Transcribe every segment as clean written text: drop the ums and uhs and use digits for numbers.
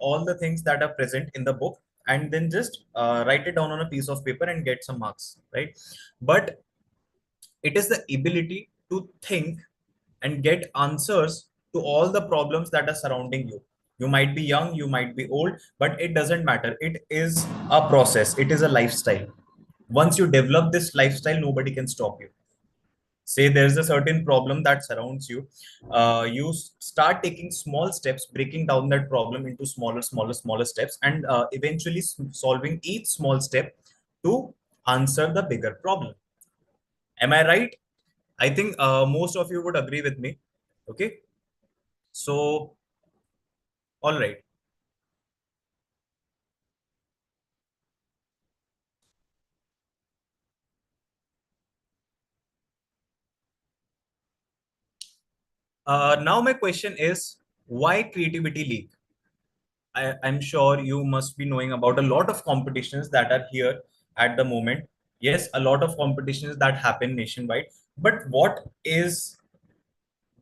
all the things that are present in the book and then just write it down on a piece of paper and get some marks, right? But it is the ability to think and get answers to all the problems that are surrounding you. You might be young, you might be old, but it doesn't matter. It is a process, it is a lifestyle. Once you develop this lifestyle, nobody can stop you. Say there's a certain problem that surrounds you, you start taking small steps, breaking down that problem into smaller steps, and eventually solving each small step to answer the bigger problem. Am I right? I think most of you would agree with me. Okay, so all right. Now my question is, why creativity leak? I'm sure you must be knowing about a lot of competitions that are here at the moment. Yes, a lot of competitions that happen nationwide. But what is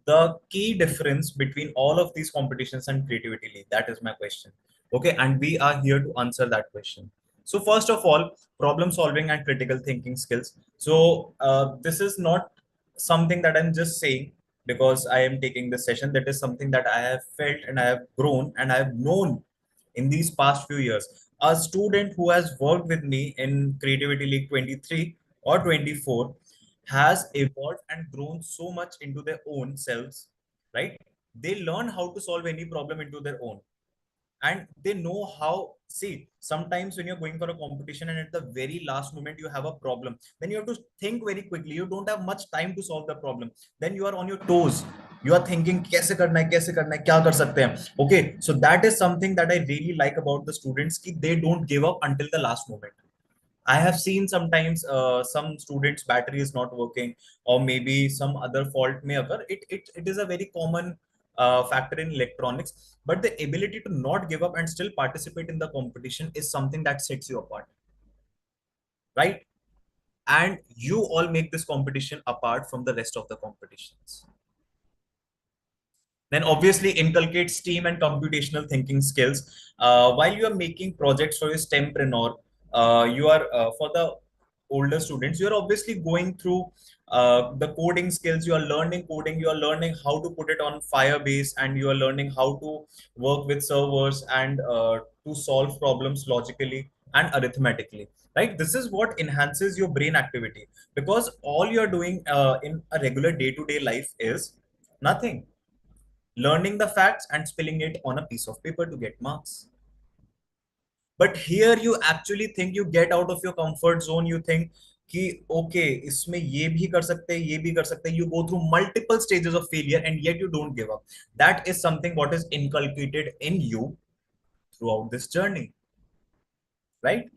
the key difference between all of these competitions and creativity league? That is my question. Okay, and we are here to answer that question. So first of all, problem solving and critical thinking skills. So this is not something that I'm just saying because I am taking this session. That is something that I have felt and I have grown and I have known in these past few years. A student who has worked with me in creativity league 23 or 24 has evolved and grown so much into their own selves, right? They learn how to solve any problem into their own. And they know how, see, sometimes when you're going for a competition and at the very last moment you have a problem, then you have to think very quickly. You don't have much time to solve the problem. Then you are on your toes. You are thinking, kaise karna hai, kya kar sakte hain? Okay, so that is something that I really like about the students, ki they don't give up until the last moment. I have seen sometimes some students' battery is not working, or maybe some other fault may occur. It is a very common factor in electronics. But the ability to not give up and still participate in the competition is something that sets you apart, right? And you all make this competition apart from the rest of the competitions. Then obviously inculcates STEAM and computational thinking skills. While you are making projects for your STEMpreneur, you are for the older students, you are obviously going through the coding skills. You are learning coding, you are learning how to put it on Firebase, and you are learning how to work with servers and to solve problems logically and arithmetically. Right? This is what enhances your brain activity, because all you are doing in a regular day-to-day life is nothing, learning the facts and spilling it on a piece of paper to get marks. But here you actually think, you get out of your comfort zone, you think कि okay, इसमें ये भी कर सकते हैं, ये भी कर सकते हैं. You go through multiple stages of failure and yet you don't give up. That is something what is inculcated in you throughout this journey, right?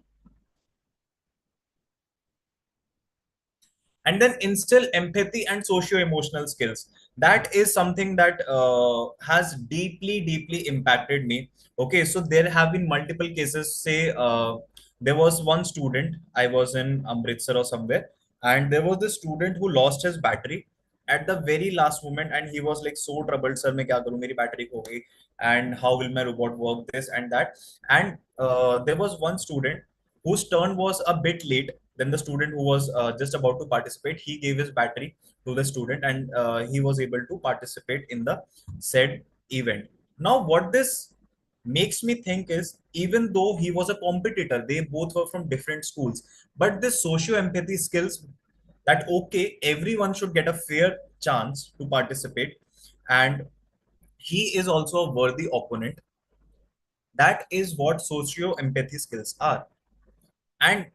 And then instill empathy and socio-emotional skills. That is something that has deeply impacted me. Okay, so there have been multiple cases. Say there was one student, I was in Amritsar or somewhere, and there was this student who lost his battery at the very last moment, and he was like so troubled, sir मैं क्या करूं, मेरी battery खो गई, and how will my robot work, this and that. And there was one student whose turn was a bit late. Then the student who was just about to participate, he gave his battery to the student, and he was able to participate in the said event. Now what this makes me think is, even though he was a competitor, they both were from different schools, but this socio empathy skills, that okay, everyone should get a fair chance to participate, and he is also a worthy opponent. That is what socio empathy skills are. And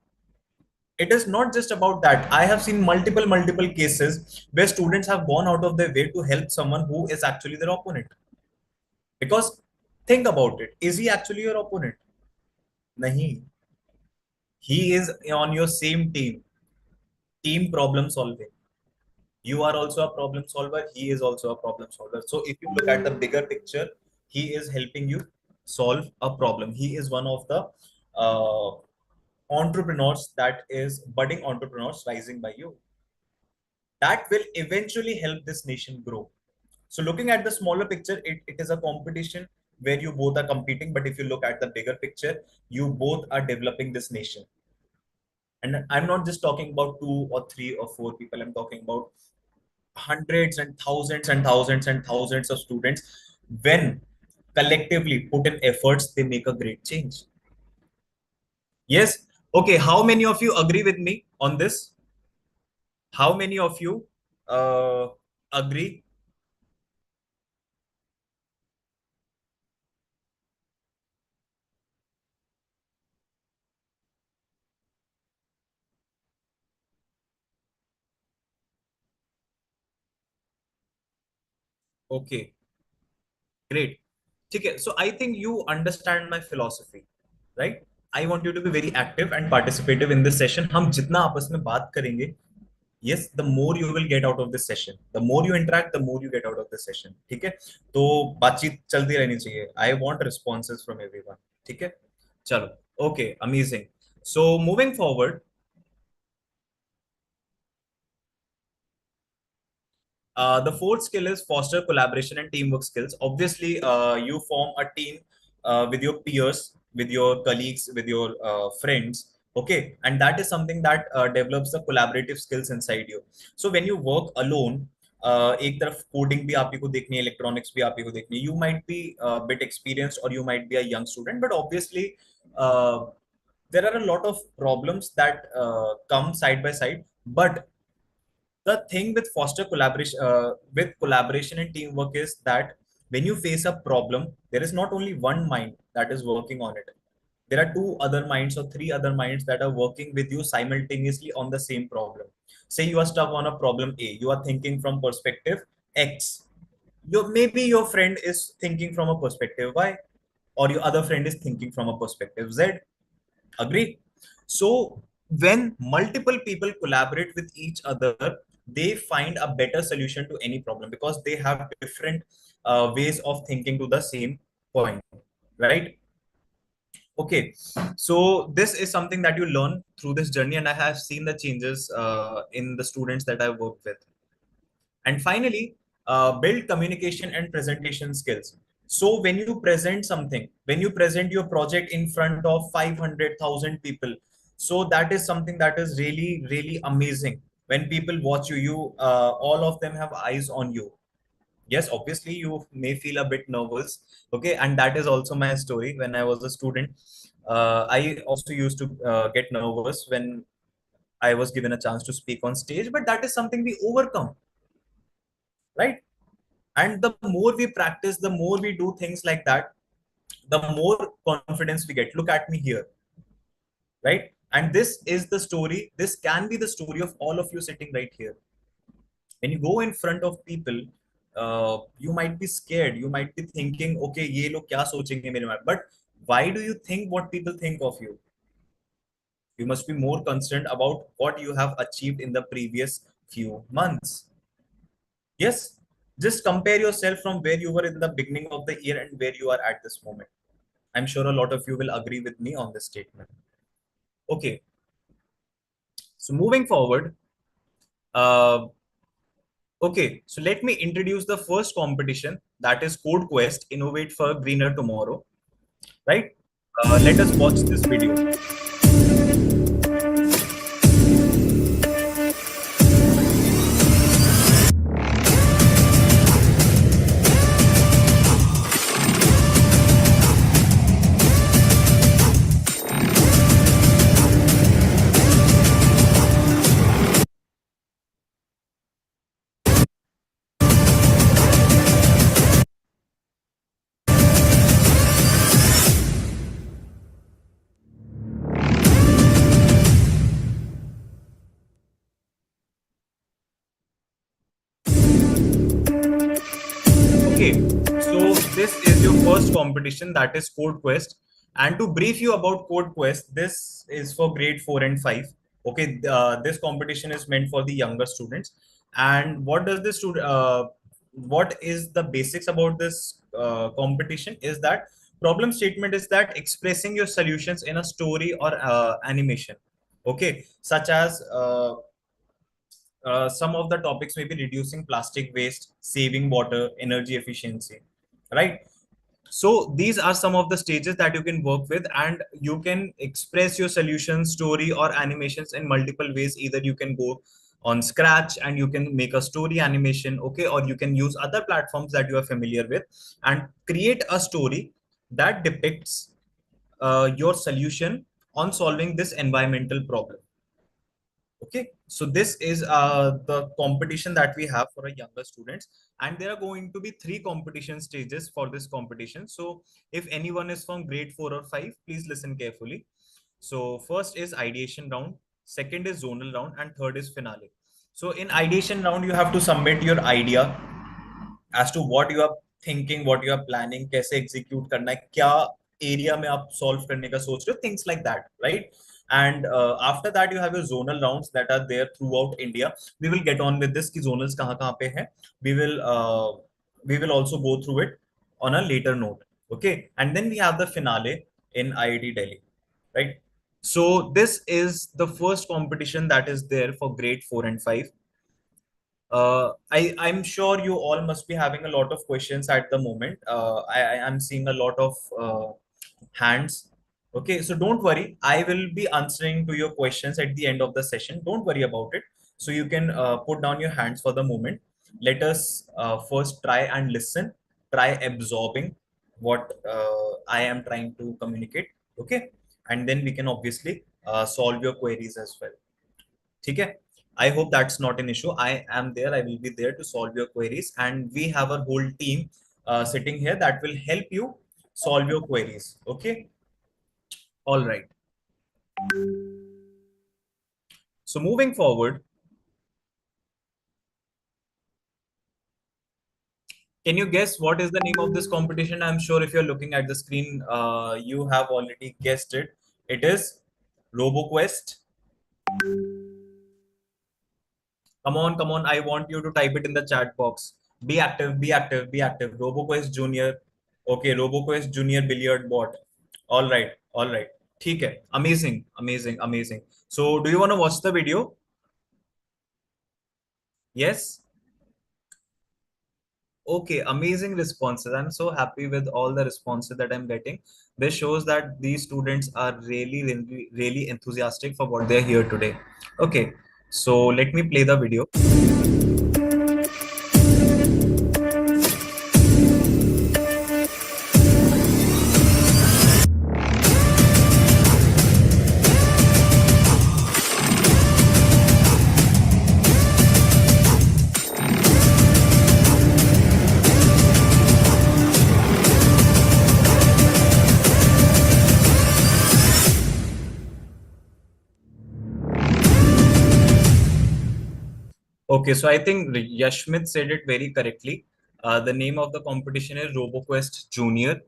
it is not just about that. I have seen multiple cases where students have gone out of their way to help someone who is actually their opponent. Because think about it, is he actually your opponent? Nahi. He is on your same team problem solving. You are also a problem solver, he is also a problem solver. So if you look at the bigger picture, he is helping you solve a problem. He is one of the uh, entrepreneurs, that is budding entrepreneurs rising by you, that will eventually help this nation grow. So looking at the smaller picture, it is a competition where you both are competing, but if you look at the bigger picture, you both are developing this nation. And I'm not just talking about two or three or four people, I'm talking about hundreds and thousands and thousands and thousands of students. When collectively put in efforts, they make a great change. Yes. Okay, how many of you agree with me on this? How many of you agree? Okay, great. Okay, so I think you understand my philosophy, right? I want you to be very active and participative in this session. हम जितना आपस में बात करेंगे, yes, the more you will get out of this session. The more you interact, the more you get out of this session. ठीक है? तो बातचीत चलती रहनी चाहिए. I want responses from everyone. ठीक है? चलो. Okay, amazing. So moving forward, the fourth skill is foster collaboration and teamwork skills. Obviously, you form a team with your peers, with your colleagues, with your friends. Okay, and that is something that develops the collaborative skills inside you. So when you work alone, एक तरफ coding भी आप ही को देखनी है, electronics भी आप ही को देखनी है. You might be a bit experienced or you might be a young student, but obviously there are a lot of problems that come side by side. But the thing with foster collaboration with collaboration and teamwork is that when you face a problem, there is not only one mind that is working on it. There are two other minds or three other minds that are working with you simultaneously on the same problem. Say you are stuck on a problem A, you are thinking from perspective X. Maybe your friend is thinking from a perspective Y, or your other friend is thinking from a perspective Z. Agree? So when multiple people collaborate with each other, they find a better solution to any problem because they have different ways of thinking to the same point, right? Okay, so this is something that you learn through this journey, and I have seen the changes in the students that I work with. And finally, build communication and presentation skills. So when you present something, when you present your project in front of 500,000 people, so that is something that is really, really amazing. When people watch you, all of them have eyes on you. Yes, obviously you may feel a bit nervous. Okay, and that is also my story. When I was a student, I also used to get nervous when I was given a chance to speak on stage, but that is something we overcome, right? And the more we practice, the more we do things like that, the more confidence we get. Look at me here, right? And this is the story. This can be the story of all of you sitting right here. When you go in front of people, you might be scared. You might be thinking, okay, ये लोग क्या सोचेंगे मेरे बारे में? But why do you think what people think of you? You must be more concerned about what you have achieved in the previous few months. Yes, just compare yourself from where you were in the beginning of the year and where you are at this moment. I'm sure a lot of you will agree with me on this statement. Okay, so moving forward, uh, okay, so let me introduce the first competition, that is Code Quest Innovate for a Greener Tomorrow. Right? Let us watch this video. Okay, so this is your first competition, that is Code Quest. And to brief you about Code Quest, this is for grade 4 and 5. Okay, this competition is meant for the younger students. And what does this student, what is the basics about this competition is that problem statement is that expressing your solutions in a story or animation. Okay, such as some of the topics may be reducing plastic waste, saving water, energy efficiency, right? So these are some of the stages that you can work with, and you can express your solution, story, or animations in multiple ways. Either you can go on Scratch and you can make a story animation, okay, or you can use other platforms that you are familiar with and create a story that depicts your solution on solving this environmental problem. Okay, so this is the competition that we have for our younger students, and there are going to be three competition stages for this competition. So if anyone is from grade 4 or 5, please listen carefully. So first is ideation round, second is zonal round, and third is finale. So in ideation round, you have to submit your idea as to what you are thinking, what you are planning, कैसे execute करना है, क्या area में आप solve करने का सोच रहे हो, things like that, right? And after that, you have your zonal rounds that are there throughout India. We will get on with this कि zonals कहाँ कहाँ पे है. We will also go through it on a later note. Okay, and then we have the finale in IIT Delhi, right? So this is the first competition that is there for grade 4 and 5. I'm sure you all must be having a lot of questions at the moment. I'm seeing a lot of hands. Okay, so don't worry. I will be answering to your questions at the end of the session. Don't worry about it. So you can put down your hands for the moment. Let us first try and listen, try absorbing what I am trying to communicate. Okay, and then we can obviously solve your queries as well. ठीक है. I hope that's not an issue. I am there. I will be there to solve your queries, and we have a whole team sitting here that will help you solve your queries. Okay. All right. So moving forward, can you guess what is the name of this competition? I'm sure if you're looking at the screen, you have already guessed it. It is RoboQuest. Come on, come on. I want you to type it in the chat box. Be active, be active, be active. RoboQuest Junior. Okay, RoboQuest Junior Billiard Bot. All right, all right. ठीक है. Amazing, amazing, amazing. So, do you want to watch the video? Yes? Okay, amazing responses. I'm so happy with all the responses that I'm getting. This shows that these students are really, really, really enthusiastic for what they're here today. Okay, so let me play the video. Okay, so I think Yashmit said it very correctly. The name of the competition is RoboQuest Junior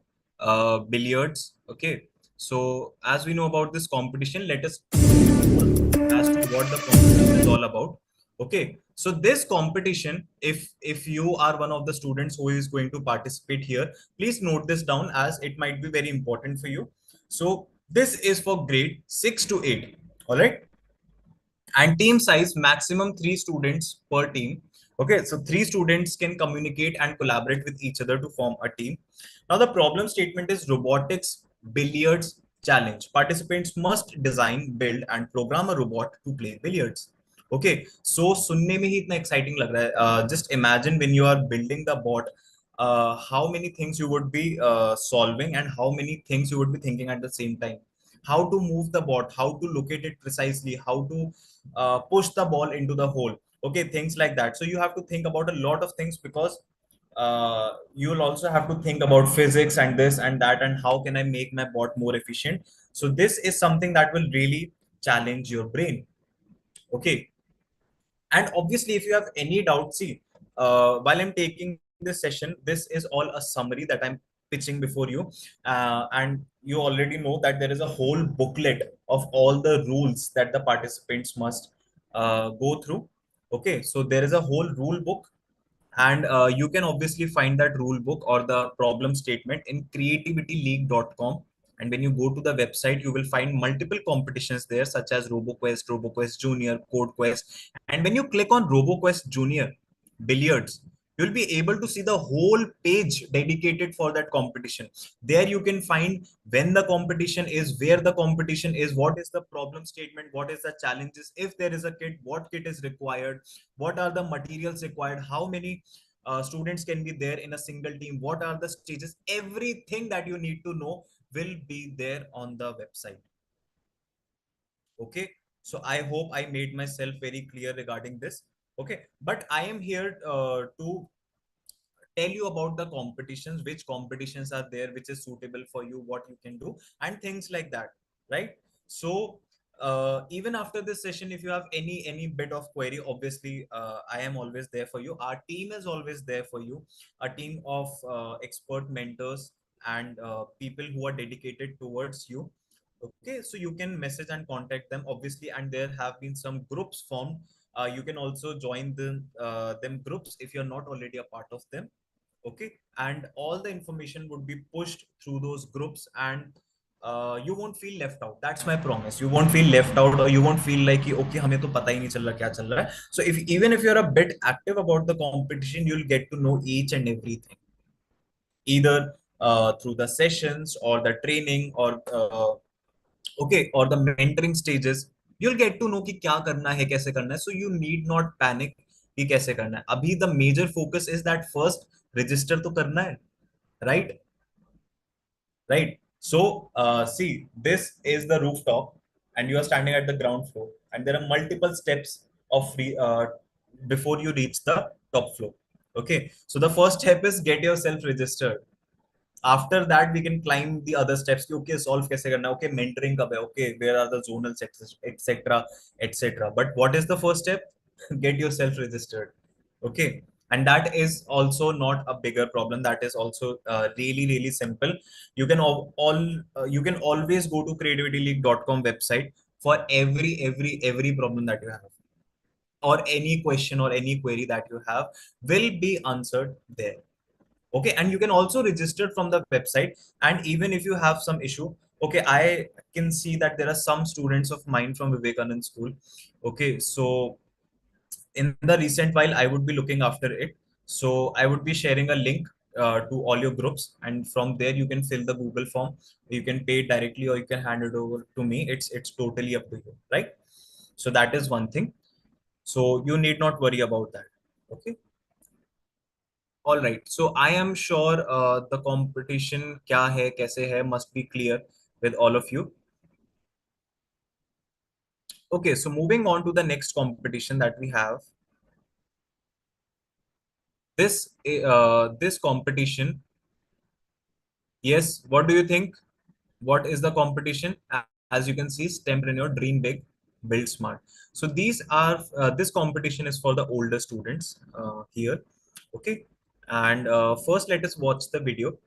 Billiards. Okay, so as we know about this competition, let us as to what the competition is all about. Okay, so this competition, if you are one of the students who is going to participate here, please note this down as it might be very important for you. So this is for grade 6 to 8. All right, and team size maximum 3 students per team. Okay, so 3 students can communicate and collaborate with each other to form a team. Now the problem statement is robotics billiards challenge. Participants must design, build and program a robot to play billiards. Okay, so सुनने में ही इतना exciting लग रहा है. Just imagine when you are building the bot, how many things you would be solving and how many things you would be thinking at the same time. How to move the bot, how to locate it precisely, how to push the ball into the hole. Okay, things like that. So you have to think about a lot of things because you'll also have to think about physics and this and that and how can I make my bot more efficient. So this is something that will really challenge your brain. Okay, and obviously if you have any doubt, see, while I'm taking this session, this is all a summary that I'm pitching before you, and you already know that there is a whole booklet of all the rules that the participants must go through. Okay, so there is a whole rule book, and you can obviously find that rule book or the problem statement in creativityleague.com. And when you go to the website, you will find multiple competitions there, such as RoboQuest, RoboQuest Junior, CodeQuest. And when you click on RoboQuest Junior Billiards, You'll be able to see the whole page dedicated for that competition. There you can find when the competition is, where the competition is, what is the problem statement, what is the challenges, if there is a kit, what kit is required, what are the materials required, how many students can be there in a single team, what are the stages, everything that you need to know will be there on the website. Okay, so I hope I made myself very clear regarding this. Okay, but I am here to tell you about the competitions, which competitions are there, which is suitable for you, what you can do, and things like that, right? So even after this session, if you have any bit of query, obviously I am always there for you. Our team is always there for you, a team of expert mentors and people who are dedicated towards you. Okay, so you can message and contact them, obviously, and there have been some groups formed. You can also join them groups if you're not already a part of them. Okay, and all the information would be pushed through those groups, and you won't feel left out. That's my promise. You won't feel left out, or you won't feel like okay हमें तो पता ही नहीं चल रहा क्या चल रहा है. So if even if you're a bit active about the competition, you'll get to know each and everything, either through the sessions or the training or okay, or the mentoring stages. You'll get to know कि क्या करना है, कैसे करना है. So you need not panic कि कैसे करना है. अभी the major focus is that first register तो करना है, right? Right. So see, this is the rooftop, and you are standing at the ground floor, and there are multiple steps of before you reach the top floor. Okay, so the first step is get yourself registered. After that we can climb the other steps कि okay solve कैसे करना है, okay mentoring कब है, okay where are the zonal sectors, etc, etc. But what is the first step? Get yourself registered. Okay, and that is also not a bigger problem. That is also really simple. You can you can always go to creativityleague.com website for every problem that you have, or any question or any query that you have will be answered there. Okay, and you can also register from the website. And even if you have some issue, okay, I can see that there are some students of mine from Vivekanand school. Okay, so in the recent while I would be looking after it, so I would be sharing a link to all your groups, and from there you can fill the Google form. You can pay it directly or you can hand it over to me. It's totally up to you, right? So that is one thing, so you need not worry about that. Okay. All right. So I am sure the competition क्या है कैसे है must be clear with all of you. Okay. So moving on to the next competition that we have. This competition. Yes. What do you think? What is the competition? As you can see, STEMpreneur, Dream Big, Build Smart. So these are this competition is for the older students here. Okay. And first, let us watch the video.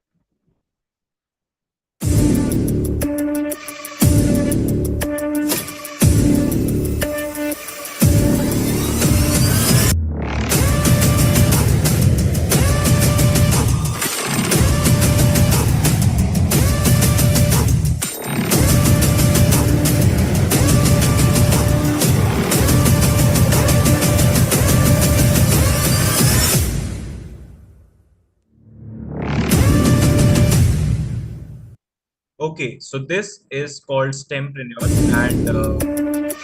Okay, so this is called STEMpreneur, and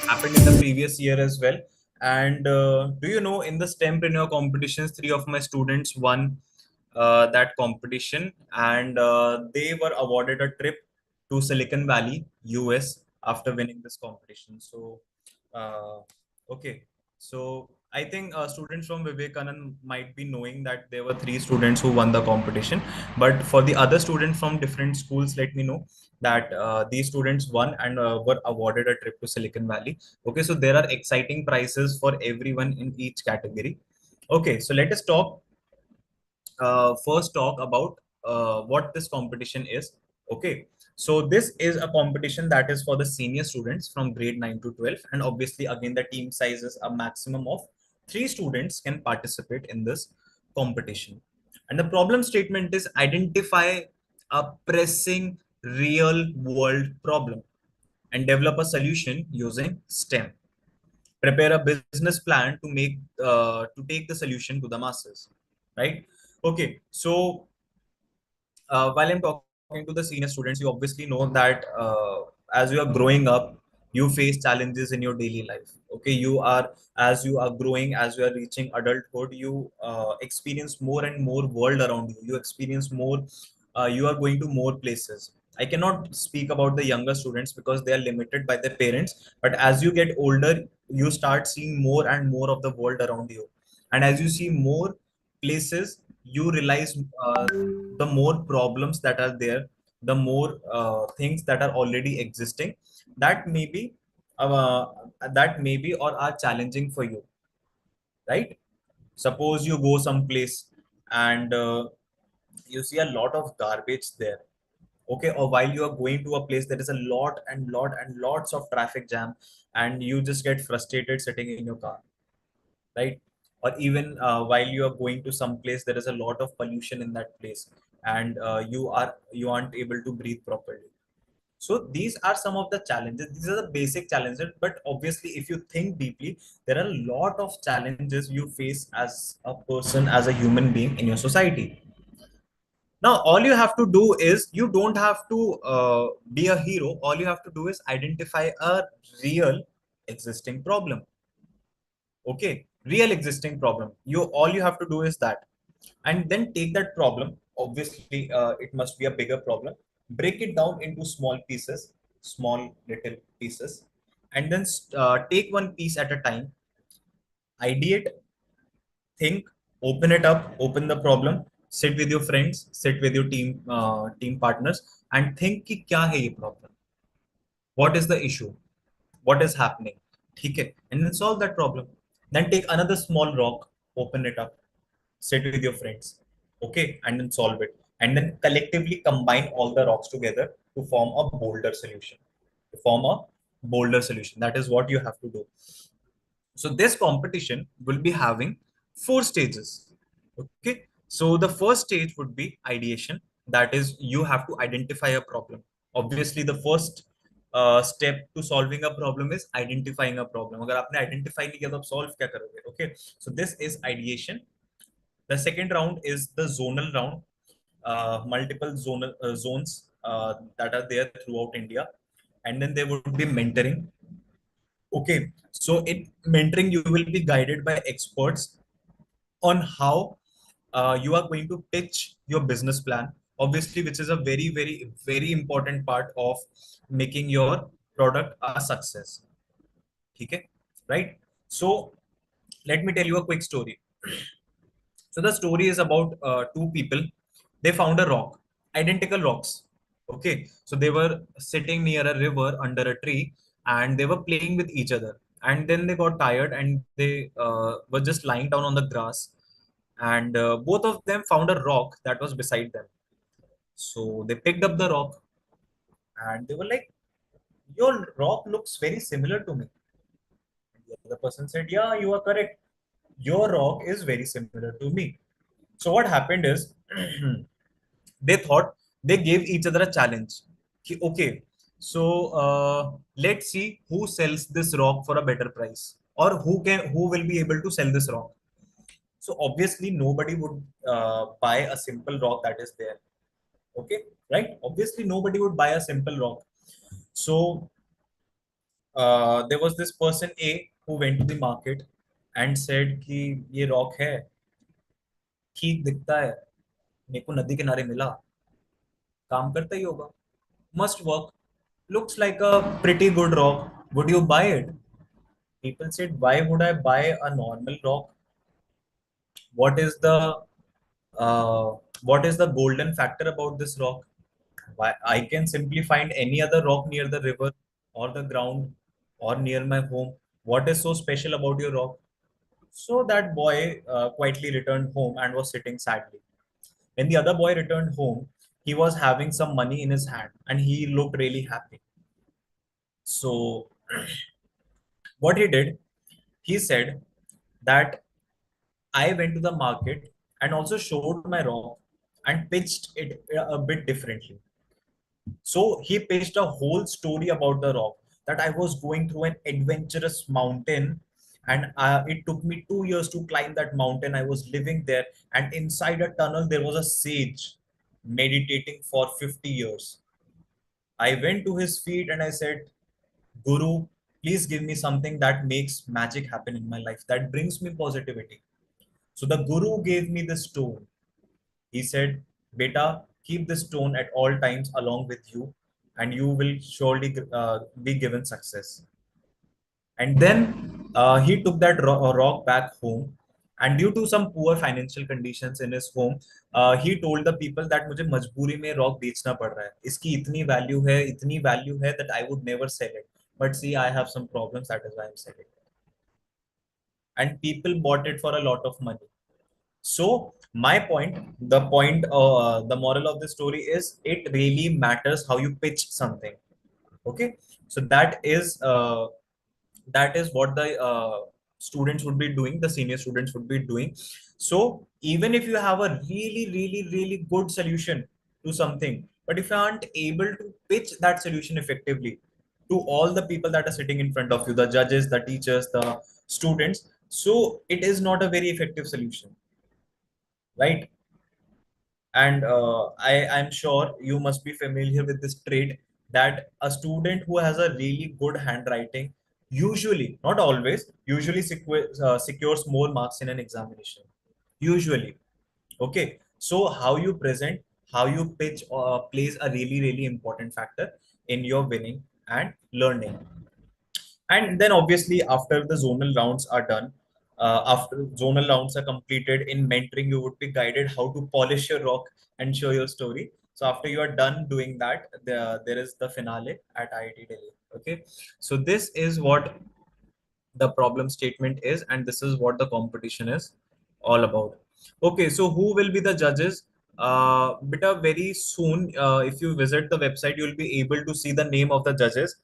happened in the previous year as well. And do you know, in the STEMpreneur competitions, three of my students won that competition, and they were awarded a trip to Silicon Valley, US, after winning this competition. So, uh, okay, so I think students from Vivekanand might be knowing that there were three students who won the competition. But for the other students from different schools, let me know that these students won and were awarded a trip to Silicon Valley. Okay, so there are exciting prizes for everyone in each category. Okay, so let us first talk about what this competition is. Okay, so this is a competition that is for the senior students from grade 9 to 12, and obviously again the team size is a maximum of 3 students can participate in this competition. And the problem statement is identify a pressing real world problem and develop a solution using STEM. Prepare a business plan to take the solution to the masses. right? Okay, so while I'm talking to the senior students, you obviously know that as you are growing up, you face challenges in your daily life. Okay, you are, as you are growing, as you are reaching adulthood, you experience more and more world around you. You experience more. You are going to more places. I cannot speak about the younger students because they are limited by their parents. But as you get older, you start seeing more and more of the world around you, and as you see more places, you realize the more problems that are there, the more things that are already existing that maybe uh, that maybe or are challenging for you, right? Suppose you go someplace and you see a lot of garbage there. Okay, or while you are going to a place, there is a lot and lots of traffic jam, and you just get frustrated sitting in your car, right? Or even while you are going to some place, there is a lot of pollution in that place, and you aren't able to breathe properly. So these are some of the challenges. These are the basic challenges, but obviously if you think deeply, there are a lot of challenges you face as a person, as a human being in your society. Now all you have to do is, you don't have to be a hero. All you have to do is identify a real existing problem. Okay, real existing problem. You all you have to do is that, and then take that problem. Obviously it must be a bigger problem. Break it down into small pieces, small little pieces, and then take one piece at a time. Ideate, think, open it up, open the problem, sit with your friends, sit with your team partners, and think कि क्या है ये problem, what is the issue, what is happening. ठीक है, and then solve that problem. Then take another small rock, open it up, sit with your friends, okay, and then solve it, and then collectively combine all the rocks together to form a boulder solution. To form a boulder solution, that is what you have to do. So this competition will be having four stages. Okay. So the first stage would be ideation. That is, you have to identify a problem. Obviously, the first step to solving a problem is identifying a problem. अगर आपने identify नहीं किया तो आप solve क्या करोगे? Okay. So this is ideation. The second round is the zonal round. Multiple zonal zones that are there throughout India, and then there would be mentoring. Okay, so in mentoring, you will be guided by experts on how you are going to pitch your business plan, obviously, which is a very, very, very important part of making your product a success. Okay, right? So, let me tell you a quick story. So the story is about two people. They found a rock, identical rocks. Okay, so they were sitting near a river under a tree, and they were playing with each other. And then they got tired, and they were just lying down on the grass. And both of them found a rock that was beside them. So they picked up the rock, and they were like, "Your rock looks very similar to me." And the other person said, "Yeah, you are correct. Your rock is very similar to me." So what happened is, they thought, they gave each other a challenge. Okay, so let's see who sells this rock for a better price, or who will be able to sell this rock. So obviously nobody would buy a simple rock that is there. Okay, right? Obviously nobody would buy a simple rock. So there was this person A who went to the market and said कि ये rock है, ठीक दिखता है, मेरे को नदी किनारे मिला, काम करता ही होगा, must work, looks like a pretty good rock, would you buy it? People said, why would I buy a normal rock? What is the uh, what is the golden factor about this rock? Why, I can simply find any other rock near the river or the ground or near my home. What is so special about your rock? So that boy quietly returned home and was sitting sadly. When the other boy returned home, he was having some money in his hand and he looked really happy. So what he did, he said that I went to the market and also showed my rock and pitched it a bit differently. So he pitched a whole story about the rock, that I was going through an adventurous mountain, And it took me 2 years to climb that mountain. I was living there, and inside a tunnel there was a sage meditating for 50 years. I went to his feet and I said, Guru, please give me something that makes magic happen in my life, that brings me positivity. So the Guru gave me the stone. He said, Beta, keep this stone at all times along with you, and you will surely be given success. And then he took that rock back home. And due to some poor financial conditions in his home, he told the people that मुझे मजबूरी में rock बेचना पड़ रहा है, इसकी इतनी value है that I would never sell it, but see I have some problems, that is why I'm selling it. And people bought it for a lot of money. So my point, the moral of the story is it really matters how you pitch something. Okay, so that is what the students would be doing, the senior students would be doing. So even if you have a really good solution to something, but if you aren't able to pitch that solution effectively to all the people that are sitting in front of you, the judges, the teachers, the students, so it is not a very effective solution, right? And I'm sure you must be familiar with this trait, that a student who has a really good handwriting usually, not always, usually secures more marks in an examination. Usually. Okay. So how you present, how you pitch plays a really important factor in your winning and learning. And then obviously after the zonal rounds are done, after zonal rounds are completed, in mentoring you would be guided how to polish your rock and show your story. So after you are done doing that, there is the finale at IIT Delhi. Okay, so this is what the problem statement is, and this is what the competition is all about. Okay, so who will be the judges? Beta, very soon, if you visit the website, you'll be able to see the name of the judges.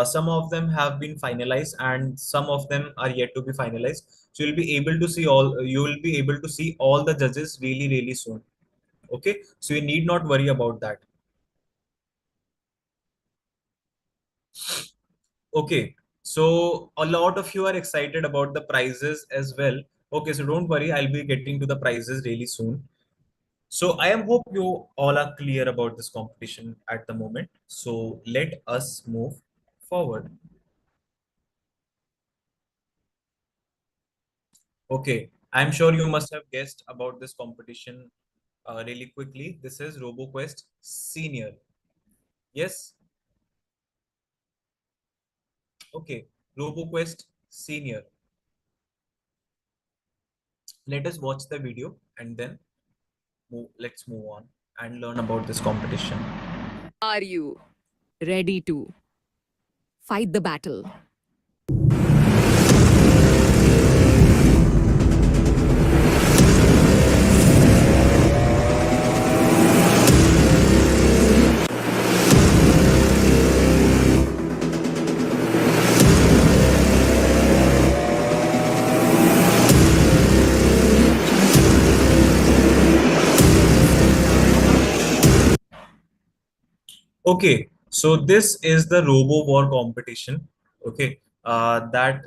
Some of them have been finalized and some of them are yet to be finalized, so you'll be able to see all, you will be able to see all the judges really soon. Okay, so you need not worry about that. Okay, so a lot of you are excited about the prizes as well. Okay, so don't worry, I'll be getting to the prizes really soon. So I am hope you all are clear about this competition at the moment. So let us move forward. Okay, I'm sure you must have guessed about this competition really quickly. This is RoboQuest Senior. Yes? Okay, RoboQuest Senior. Let us watch the video and then let's move on and learn about this competition. Are you ready to fight the battle? Okay, so this is the Robo War competition. Okay, that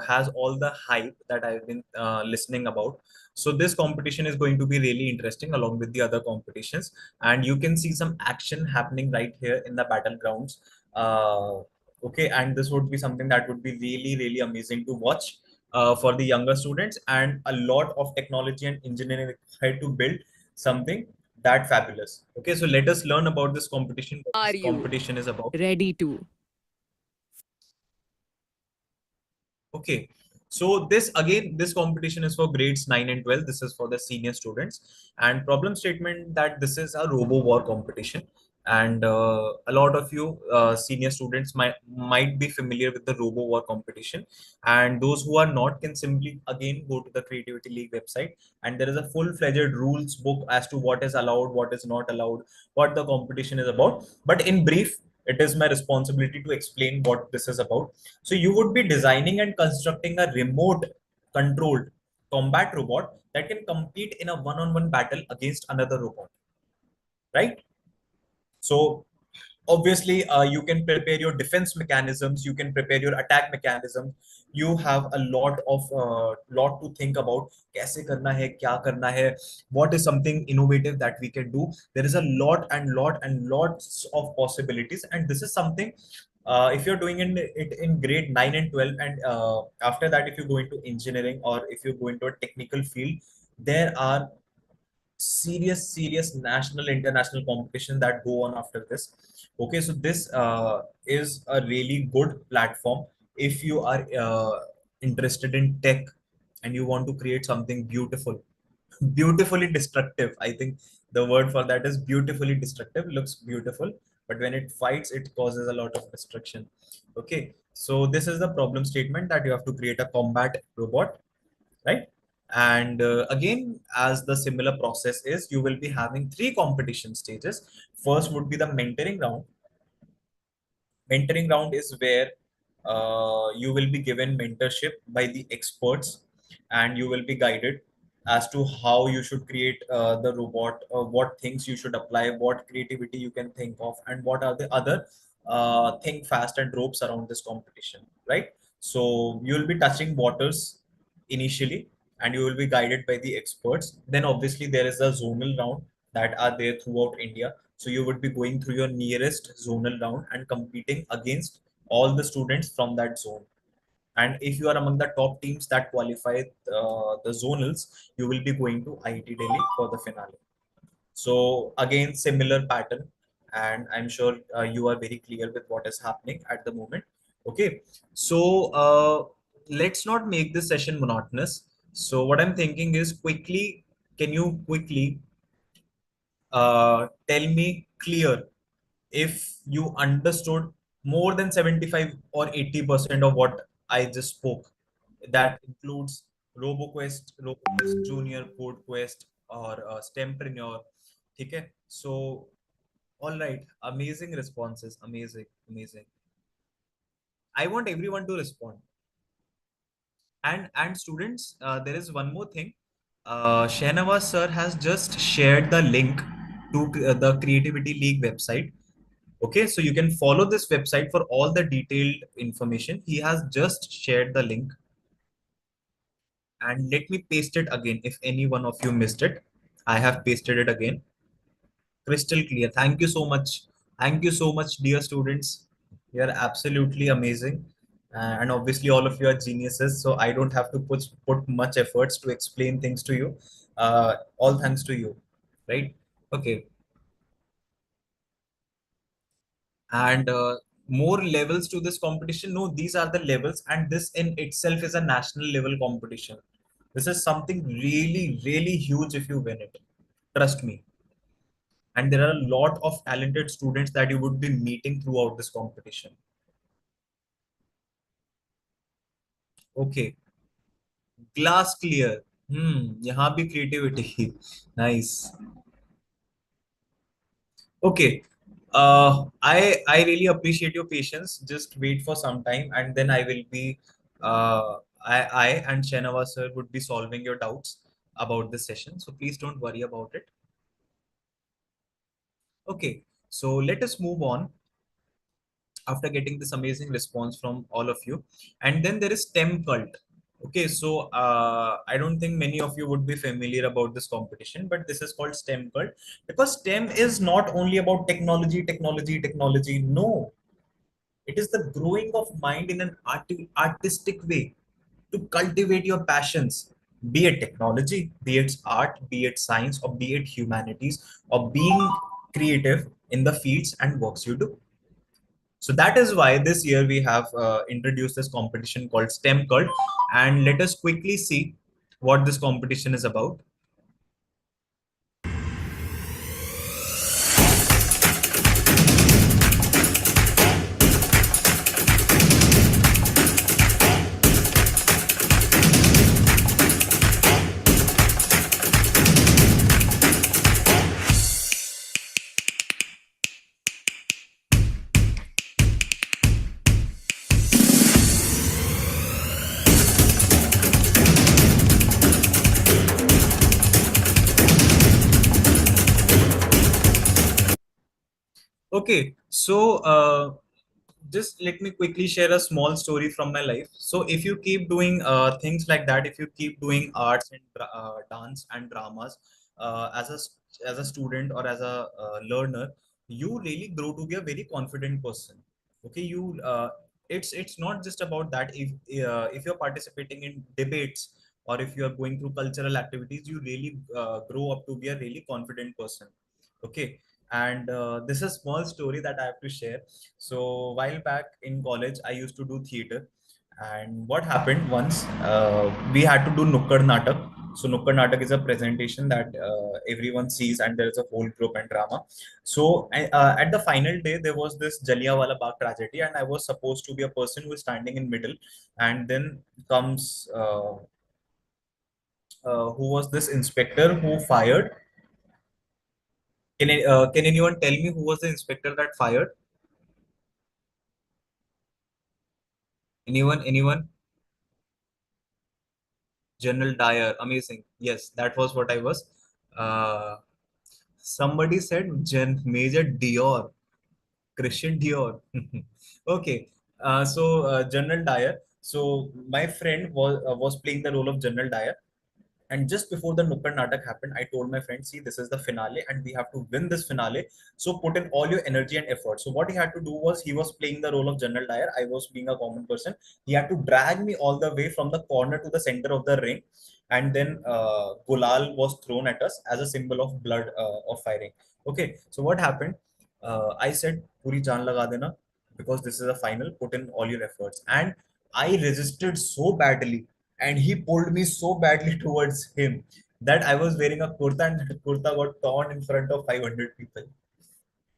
has all the hype that I've been listening about. So this competition is going to be really interesting along with the other competitions, and you can see some action happening right here in the battlegrounds. Okay, and this would be something that would be really amazing to watch for the younger students, and a lot of technology and engineering required to build something that fabulous. Okay, so let us learn about this competition, what Are this you competition is about. ready to? Okay, so this again, this competition is for grades 9 and 12. This is for the senior students. And problem statement that this is a robo war competition. And a lot of you senior students might be familiar with the robo war competition. And those who are not can simply again go to the Creativity League website. And there is a full-fledged rules book as to what is allowed, what is not allowed, what the competition is about. But in brief, it is my responsibility to explain what this is about. So you would be designing and constructing a remote controlled combat robot that can compete in a one-on-one battle against another robot, right? So Obviously, you can prepare your defense mechanisms, you can prepare your attack mechanisms. You have a lot to think about. Kaise karna hai, kya karna hai, what is something innovative that we can do. There is a lots of possibilities, and this is something, if you're doing it in grade 9 and 12, and after that if you go into engineering or if you go into a technical field, there are serious national international competition that go on after this. Okay, so this is a really good platform if you are interested in tech and you want to create something beautiful, beautifully destructive. I think the word for that is beautifully destructive. Looks beautiful, but when it fights, it causes a lot of destruction. Okay, so this is the problem statement, that you have to create a combat robot, right? And again, as the similar process is, you will be having three competition stages. First would be the mentoring round. Mentoring round is where you will be given mentorship by the experts, and you will be guided as to how you should create the robot, what things you should apply, what creativity you can think of, and what are the other think fast and ropes around this competition, right? So you will be touching waters initially, and you will be guided by the experts. Then obviously there is a zonal round that are there throughout India. So you would be going through your nearest zonal round and competing against all the students from that zone. And if you are among the top teams that qualify the zonals, you will be going to IIT Delhi for the finale. So again, similar pattern, and I'm sure you are very clear with what is happening at the moment. Okay, so let's not make this session monotonous. So what I'm thinking is, quickly, can you quickly tell me clear if you understood more than 75 or 80% of what I just spoke. That includes RoboQuest Junior, CodeQuest, or Stempreneur. Okay, so all right, amazing responses, amazing, amazing. I want everyone to respond. And students, there is one more thing. Shahnawaz sir has just shared the link to the Creativity League website. Okay, so you can follow this website for all the detailed information. He has just shared the link, and let me paste it again if any one of you missed it. I have pasted it again. Crystal clear. Thank you so much. Thank you so much, dear students. You are absolutely amazing. And obviously, all of you are geniuses. So I don't have to put much efforts to explain things to you. All thanks to you, right? Okay. And more levels to this competition. No, these are the levels, and this in itself is a national level competition. This is something really huge if you win it, trust me. And there are a lot of talented students that you would be meeting throughout this competition. Okay, glass clear. यहाँ भी creativity. Nice. Okay. I really appreciate your patience. Just wait for some time, and then I will be I and Shenava sir would be solving your doubts about this session. So please don't worry about it. Okay. So let us move on after getting this amazing response from all of you. And then there is STEM cult. Okay, so I don't think many of you would be familiar about this competition, but this is called STEM cult because STEM is not only about technology. No, it is the growing of mind in an artistic way to cultivate your passions, be it technology, be it art, be it science, or be it humanities, or being creative in the fields and works you do. So that is why this year we have introduced this competition called STEM Cult. And let us quickly see what this competition is about. Okay, so just let me quickly share a small story from my life. So if you keep doing things like that, if you keep doing arts and dance and dramas as a student or as a learner, you really grow to be a very confident person. Okay, it's not just about that. If you're participating in debates or if you are going through cultural activities, you really grow up to be a really confident person. Okay, and this is a small story that I have to share. So while back in college, I used to do theater, and what happened once, we had to do Nukkad Natak. So Nukkad Natak is a presentation that everyone sees, and there is a whole group and drama. So at the final day, there was this Jallianwala Bagh tragedy, and I was supposed to be a person who is standing in middle, and then comes who was this inspector who fired. Can anyone tell me who was the inspector that fired? Anyone? Anyone? General Dyer. Amazing. Yes, that was what I was. Uh, Somebody said Major Dior, Christian Dior. Okay. General Dyer. So my friend was playing the role of General Dyer. And just before the Nukkad Natak happened, I told my friend, see, this is the finale and we have to win this finale. So put in all your energy and effort. So what he had to do was he was playing the role of General Dyer. I was being a common person. He had to drag me all the way from the corner to the center of the ring. And then Gulal was thrown at us as a symbol of blood of firing. Okay. So what happened? I said, Puri jaan laga dena, because this is a final, put in all your efforts. And I resisted so badly and he pulled me so badly towards him that I was wearing a kurta and that kurta got torn in front of 500 people.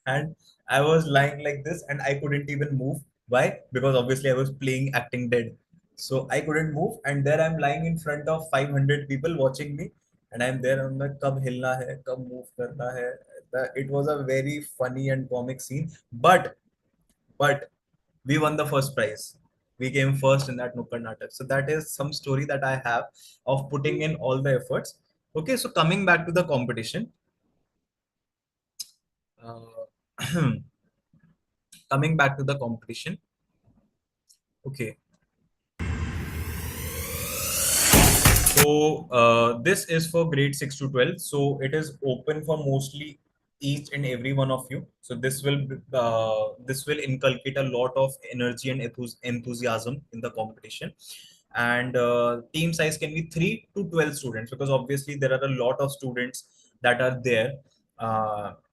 And I was lying like this and I couldn't even move. Why? Because obviously I was playing acting dead. So I couldn't move and there I'm lying in front of 500 people watching me and I'm there on the kab hilna hai, kab move karna hai. It was a very funny and comic scene. But we won the first prize. We came first in that Nukkad Natak. So that is some story that I have of putting in all the efforts. Okay, so coming back to the competition, uh, coming back to the competition. Okay, so this is for grade 6 to 12. So it is open for mostly each and every one of you. So this will inculcate a lot of energy and enthusiasm in the competition. And team size can be 3 to 12 students because obviously there are a lot of students that are there.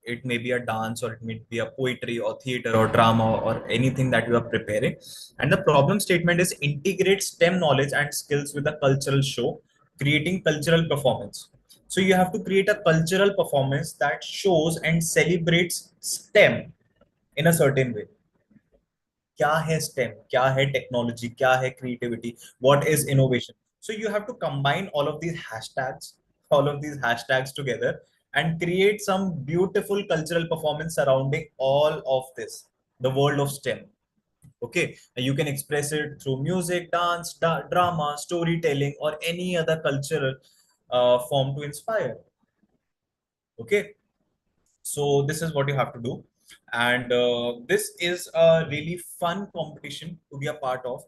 It may be a dance or it may be a poetry or theater or drama or anything that you are preparing. And the problem statement is integrate STEM knowledge and skills with a cultural show, creating cultural performance. So you have to create a cultural performance that shows and celebrates STEM in a certain way. क्या है STEM, क्या है technology, क्या है creativity, what is innovation. So you have to combine all of these hashtags together and create some beautiful cultural performance surrounding all of this, the world of STEM. Okay, you can express it through music, dance, drama, storytelling, or any other cultural form to inspire. Okay, so this is what you have to do, and this is a really fun competition to be a part of.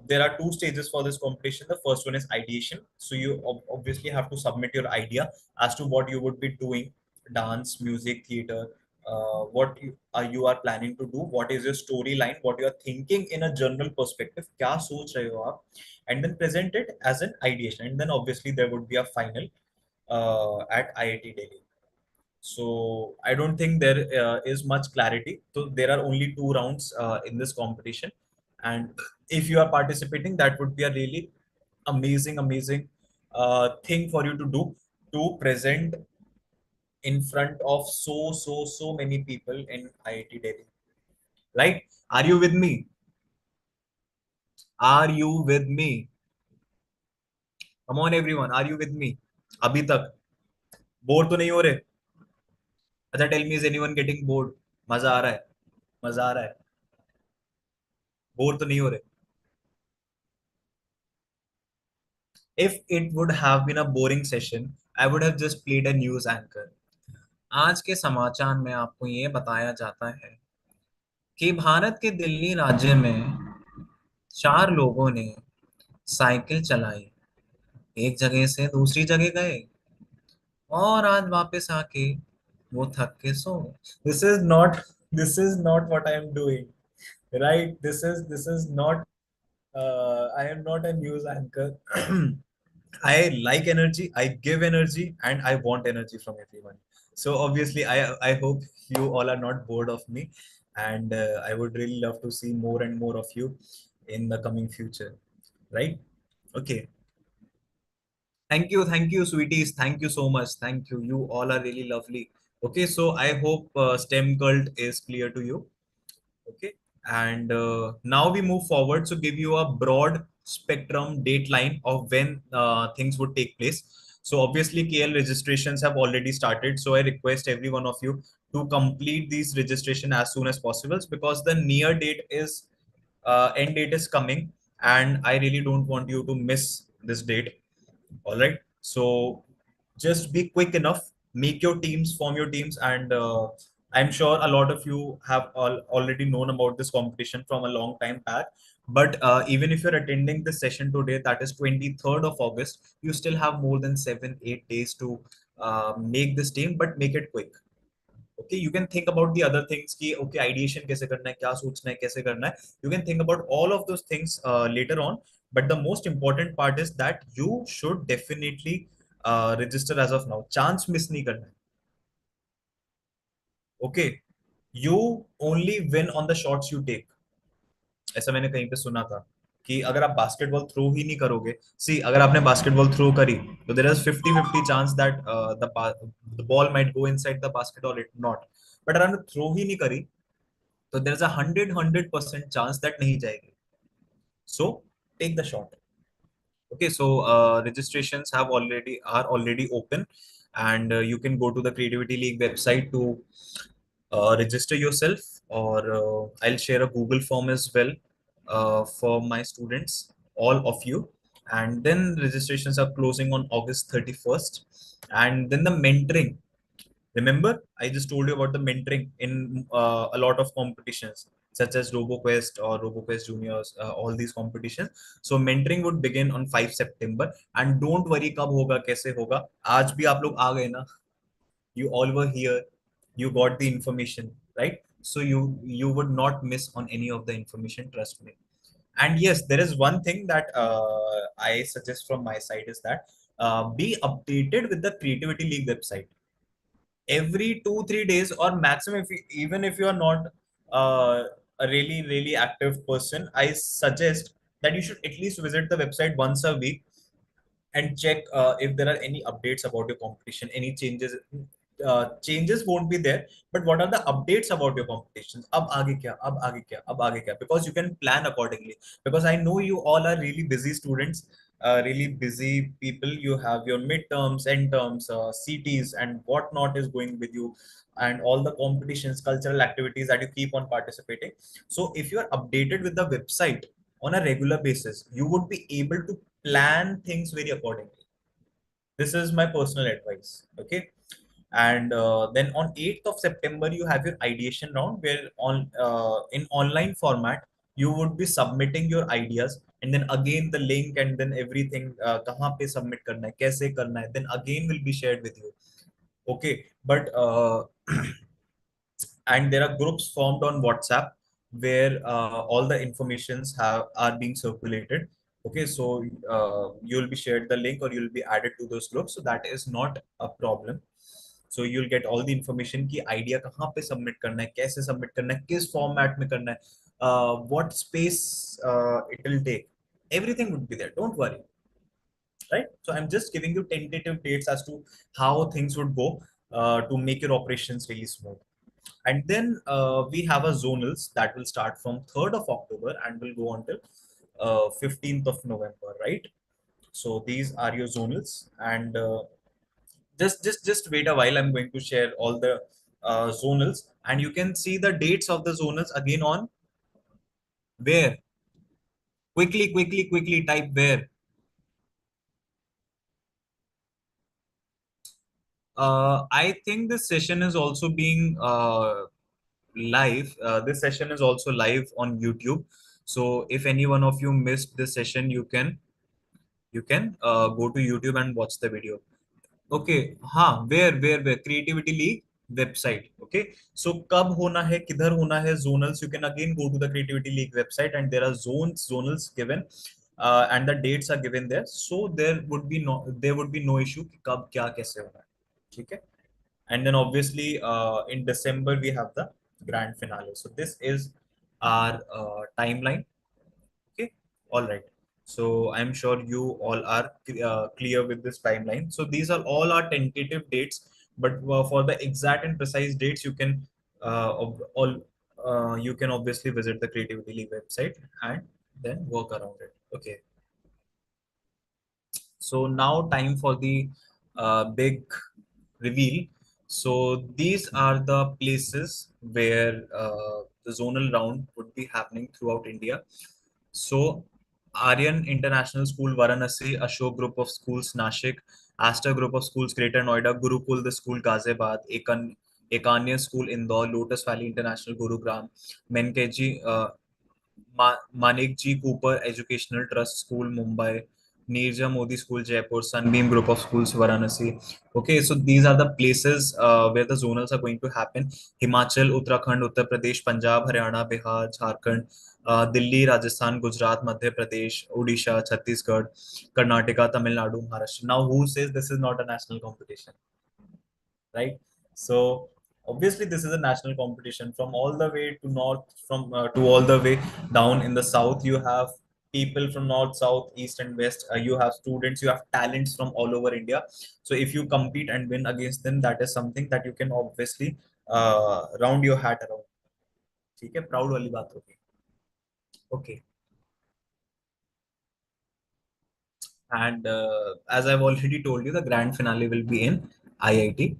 There are two stages for this competition. The first one is ideation. So you obviously have to submit your idea as to what you would be doing: dance, music, theater. You are planning to do, what is your storyline, what you are thinking in a general perspective, kya soch rahe ho aap, and then present it as an ideation, and then obviously there would be a final at IIT Delhi. So I don't think there is much clarity. So there are only two rounds in this competition, and if you are participating, that would be a really amazing thing for you to do, to present in front of so many people in IIT Delhi. Right? Are you with me? Are you with me? Come on, everyone. Are you with me? अभी तक bore तो नहीं हो रहे? अच्छा, tell me, is anyone getting bored? मजा आ रहा है? मजा आ रहा है? बोर तो नहीं हो रहे? If it would have been a boring session, I would have just played a news anchor. आज के समाचार में आपको ये बताया जाता है कि भारत के दिल्ली राज्य में 4 लोगों ने साइकिल चलाई, एक जगह से दूसरी जगह गए और आज वापस आके वो थक के सो गए। This is not, this is not what I am doing, right? This is not, I am not a news anchor. I like energy, I give energy, and I want energy from everyone. So obviously, I hope you all are not bored of me, and I would really love to see more and more of you in the coming future, right? Okay. Thank you, sweeties. Thank you so much. Thank you. You all are really lovely. Okay, so I hope STEM cult is clear to you. Okay, and now we move forward. So give you a broad spectrum dateline of when things would take place. So obviously KL registrations have already started. So I request every one of you to complete these registration as soon as possible because the near date is end date is coming, and I really don't want you to miss this date. All right. So just be quick enough, make your teams, form your teams, and I'm sure a lot of you have already known about this competition from a long time back. But even if you're attending the session today, that is 23rd of August, you still have more than 7, 8 days to make this team, but make it quick. Okay, you can think about the other things ki okay, ideation कैसे करना है, क्या सोचना है, कैसे करना है. You can think about all of those things later on, but the most important part is that you should definitely register as of now. Chance miss नहीं करना है. Okay, you only win on the shots you take. ऐसा मैंने कहीं पे सुना था कि अगर आप बास्केटबॉल थ्रो ही नहीं करोगे, सी अगर आपने बास्केटबॉल थ्रो करी तो there is 50-50 chance that the ball might go inside the basket और इट नॉट. बट अगर आपने थ्रो ही नहीं करी तो there is a 100% chance that नहीं जाएगी. So take the shot. Okay, so registrations are already open, and you can go to the Creativity League website to register yourself, or I'll share a Google form as well for my students, all of you. And then registrations are closing on August 31st, and then the mentoring. Remember, I just told you about the mentoring in a lot of competitions, such as RoboQuest or RoboQuest Juniors, all these competitions. So mentoring would begin on 5 September. And don't worry, कब होगा, कैसे होगा. आज भी आप लोग आ गए ना. You all were here. You got the information, right? So you would not miss on any of the information. Trust me. And yes, there is one thing that I suggest from my side is that be updated with the Creativity League website every 2-3 days, or maximum, if you, even if you are not a really active person, I suggest that you should at least visit the website once a week and check if there are any updates about your competition, any changes. Changes won't be there, but what are the updates about your competitions? Ab aage kya, ab aage kya, ab aage kya? Because you can plan accordingly. Because I know you all are really busy students, really busy people. You have your midterms, end terms, CTs, and whatnot is going with you, and all the competitions, cultural activities that you keep on participating. So if you are updated with the website on a regular basis, you would be able to plan things very accordingly. This is my personal advice. Okay. And then on 8th of September, you have your ideation round where on in online format, you would be submitting your ideas, and then again the link and then everything, kahan pe submit karna hai, kaise karna hai, then again will be shared with you. Okay. But and there are groups formed on WhatsApp where all the informations are being circulated. Okay, so you'll be shared the link or you'll be added to those groups, so that is not a problem. So you'll get all the information कि idea कहाँ पे submit करना है, कैसे submit करना है, किस format में करना है, what space it will take. Everything would be there. Don't worry, right? So I'm just giving you tentative dates as to how things would go to make your operations really smooth. And then we have a zonals that will start from 3rd of October and will go until 15th of November, right? So these are your zonals, and just wait a while. I'm going to share all the zonals, and you can see the dates of the zonals again on where. Quickly type where. I think this session is also being live. This session is also live on YouTube. So if any one of you missed this session, you can go to YouTube and watch the video. Okay, हाँ, where creativity league website. Okay, so कब होना है, किधर होना है, zonals, you can again go to the creativity league website and there are zonals given, and the dates are given there, so there would be no issue कि कब क्या कैसे होना है. ठीक है. And then obviously in December we have the grand finale. So this is our timeline. Okay, all right. So I'm sure you all are clear with this timeline. So these are all our tentative dates, but for the exact and precise dates, you can obviously visit the Creativity League website and then work around it. Okay. So now time for the big reveal. So these are the places where the zonal round would be happening throughout India. So Aryan International School, Varanasi, Ashok Group of Schools, Nashik, Aster Group of Schools, Greater Noida, Gurukul, the school, Ghaziabad, Ekanya School, Indore, Lotus Valley International, Gurugram, Menkeji, Manikji Cooper Educational Trust School, Mumbai, Nirja Modi School, Jaipur, Sunbeam Group of Schools, Varanasi. Okay, so these are the places where the zonals are going to happen. Himachal, Uttarakhand, Uttar Pradesh, Punjab, Haryana, Bihar, Jharkhand, Delhi, Rajasthan, Gujarat, Madhya Pradesh, Odisha, Chhattisgarh, Karnataka, Tamil Nadu, Maharashtra. Now, who says this is not a national competition? Right? So obviously this is a national competition from all the way to north, from to all the way down in the south. You have people from north, south, east, and west. You have students, you have talents from all over India. So if you compete and win against them, that is something that you can obviously round your hat around. ठीक है, proud वाली बात होगी. Okay. And as I've already told you, the grand finale will be in IIT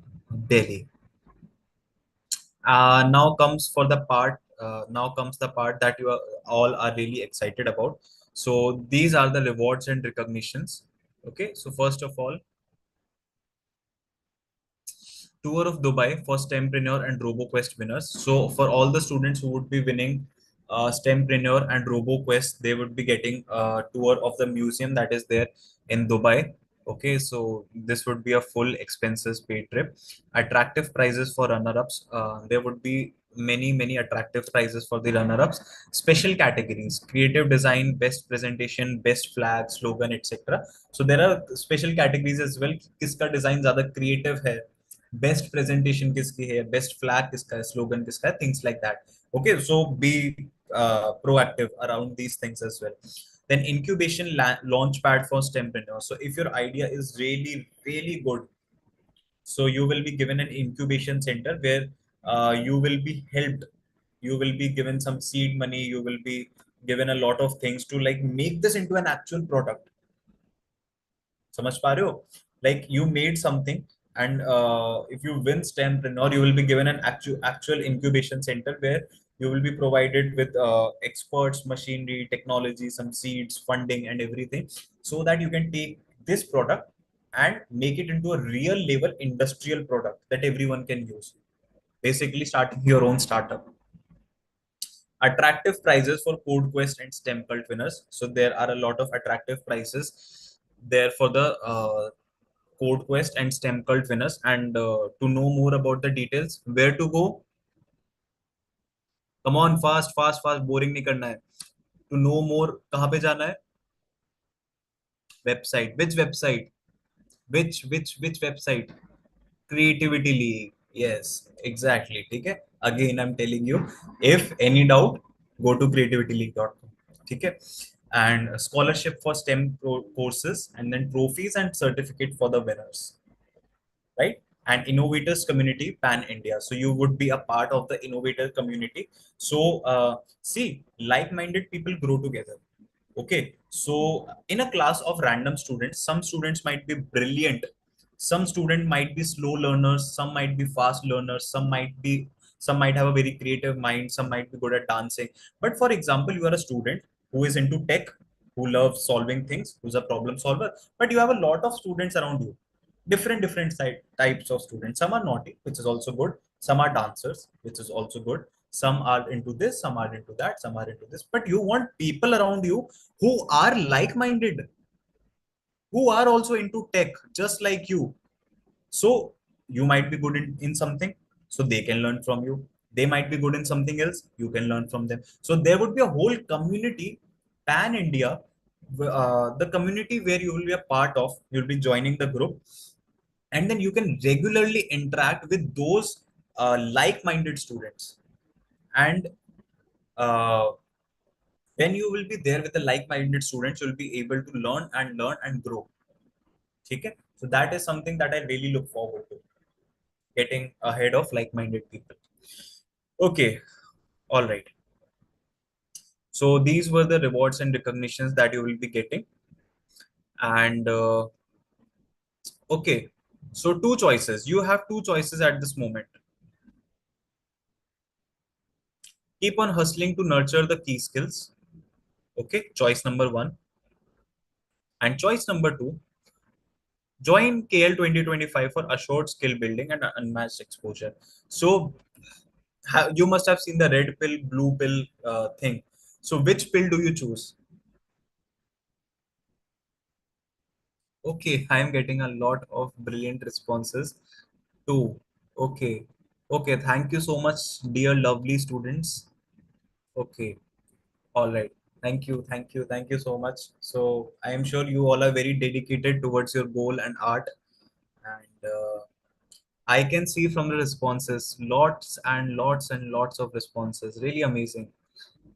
Delhi. Now comes the part that all are really excited about. So these are the rewards and recognitions. Okay, so first of all, tour of Dubai for STEMpreneur and RoboQuest winners. So for all the students who would be winning STEMpreneur and RoboQuest, they would be getting a tour of the museum that is there in Dubai. Okay, so this would be a full expenses paid trip. Attractive prizes for runner-ups. There would be many attractive prizes for the runner-ups. Special categories: creative design, best presentation, best flag, slogan, etc. So there are special categories as well. किसका design ज़्यादा creative है, best presentation किसकी है, best flag किसका है, slogan किसका है, things like that. Okay, so be proactive around these things as well. Then incubation launch pad for STEMpreneurs. So if your idea is really good, so you will be given an incubation center where you will be helped, you will be given some seed money, you will be given a lot of things to like make this into an actual product. समझ पा रहे हो? Like you made something, and if you win STEMpreneur, you will be given an actual incubation center where you will be provided with experts, machinery, technology, some seeds, funding, and everything, so that you can take this product and make it into a real level industrial product that everyone can use. Basically, starting your own startup. Attractive prizes for Code Quest and STEM Cult winners. So there are a lot of attractive prizes there for the Code Quest and STEM Cult winners. And to know more about the details, where to go? Come on, fast. Boring नहीं करना है. To know more, कहाँ पे जाना है? Website. Which website? Which website? Creativity League. Yes, exactly. ठीक है. Again, I'm telling you, if any doubt, go to creativityleague.com. ठीक है. And scholarship for STEM courses, and then trophies and certificate for the winners. Right? And innovators community pan India. So you would be a part of the innovator community. So see, like-minded people grow together. Okay, so in a class of random students, some students might be brilliant, some student might be slow learners, some might be fast learners, some might have a very creative mind, some might be good at dancing. But for example, you are a student who is into tech, who loves solving things, who's a problem solver, but you have a lot of students around you different types of students. Some are naughty, which is also good. Some are dancers, which is also good. Some are into this, some are into that, some are into this. But you want people around you who are like-minded, who are also into tech, just like you. So you might be good in something, so they can learn from you. They might be good in something else, you can learn from them. So there would be a whole community, pan India, the community where you will be a part of. You'll be joining the group, and then you can regularly interact with those like-minded students. And uh, when you will be there with the like-minded students, you'll be able to learn and grow. Okay? So that is something that I really look forward to, getting ahead of like-minded people. Okay, all right. So these were the rewards and recognitions that you will be getting. And okay, so two choices. You have two choices at this moment. Keep on hustling to nurture the key skills. Okay, choice number one. And choice number two, join KL 2025 for assured skill building and unmatched exposure. So you must have seen the red pill, blue pill thing. So which pill do you choose? Okay, I am getting a lot of brilliant responses too. Okay, okay. Thank you so much, dear lovely students. Okay, all right. Thank you so much. So I am sure you all are very dedicated towards your goal and art, and I can see from the responses, lots and lots and lots of responses. Really amazing.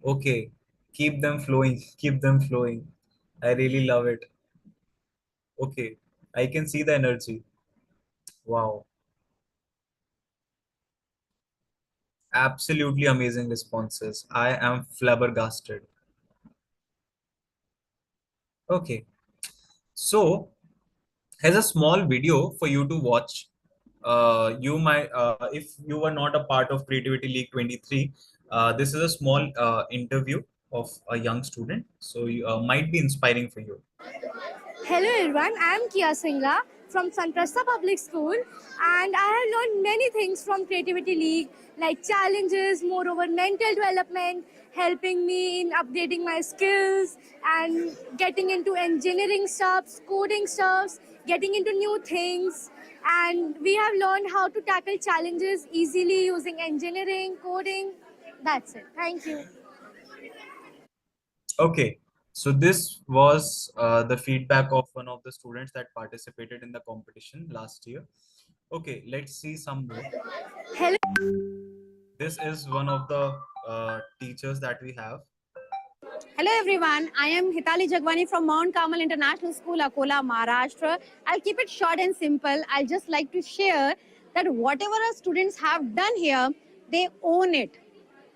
Okay, keep them flowing. Keep them flowing. I really love it. Okay, I can see the energy. Wow, absolutely amazing responses. I am flabbergasted. Okay, so has a small video for you to watch. You might, if you were not a part of Creativity League 23, this is a small interview of a young student, so you might be inspiring for you. Hello everyone, I am Kia Singla from Santrasta Public School, and I have learned many things from Creativity League, like challenges, moreover mental development, helping me in updating my skills and getting into engineering stuffs, coding stuffs, getting into new things. And we have learned how to tackle challenges easily using engineering, coding. That's it. Thank you. Okay, so this was the feedback of one of the students that participated in the competition last year. Okay, let's see some more. Hello. This is one of the teachers that we have. Hello everyone, I am Hitali Jagwani from Mount Carmel International School, Akola, Maharashtra. I'll keep it short and simple. I'll just like to share that whatever our students have done here, they own it.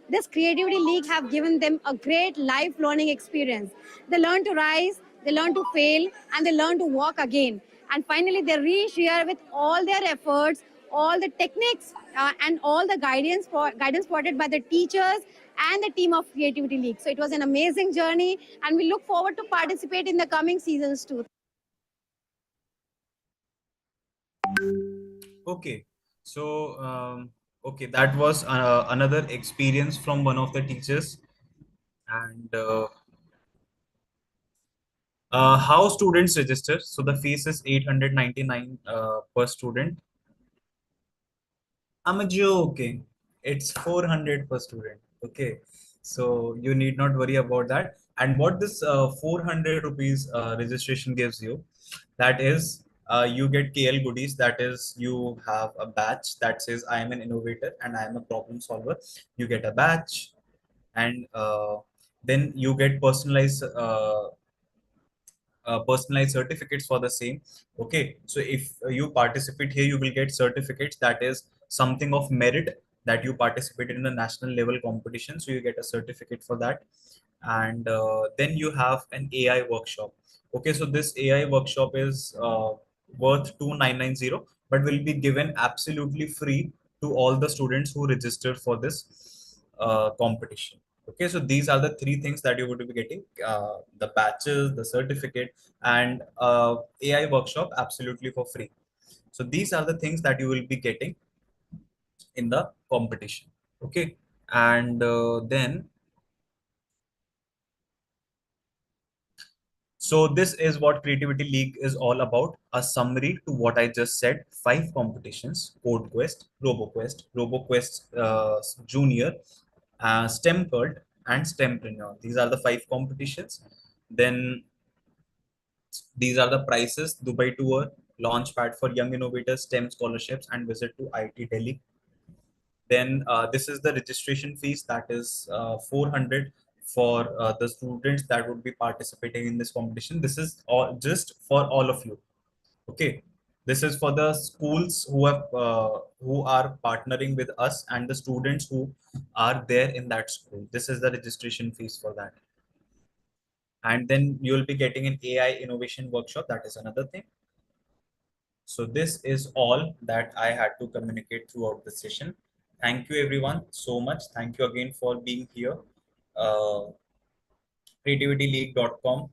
This Creativity League have given them a great life learning experience. They learn to rise, they learn to fail, and they learn to walk again. And finally, they reach here with all their efforts, all the techniques, and all the guidance provided by the teachers and the team of Creativity League. So it was an amazing journey, and we look forward to participate in the coming seasons too. Okay, so okay, that was another experience from one of the teachers, and how students register. So the fees is 899 per student. I'm joking. It's 400 per student. Okay, so you need not worry about that. And what this 400 rupees registration gives you, that is, you get KL goodies. That is, you have a badge that says I am an innovator and I am a problem solver. You get a badge, and then you get personalized certificates for the same. Okay, so if you participate here, you will get certificates. That is something of merit, that you participated in a national level competition, so you get a certificate for that. And then you have an AI workshop. Okay, so this AI workshop is worth 2990, but will be given absolutely free to all the students who register for this competition. Okay, so these are the three things that you would be getting: the batches, the certificate, and AI workshop absolutely for free. So these are the things that you will be getting in the competition. Okay, and then so this is what Creativity League is all about. A summary to what I just said: 5 competitions: CodeQuest, RoboQuest Junior, STEMPert, and STEMpreneur. These are the 5 competitions. Then these are the prices: Dubai tour, launchpad for young innovators, STEM scholarships, and visit to IIT Delhi. Then this is the registration fees, that is 400 for the students that would be participating in this competition. This is all just for all of you. Okay, this is for the schools who are partnering with us and the students who are there in that school. This is the registration fees for that. And then you will be getting an AI innovation workshop. That is another thing. So this is all that I had to communicate throughout the session. Thank you everyone so much. Thank you again for being here. Uh, creativityleague.com.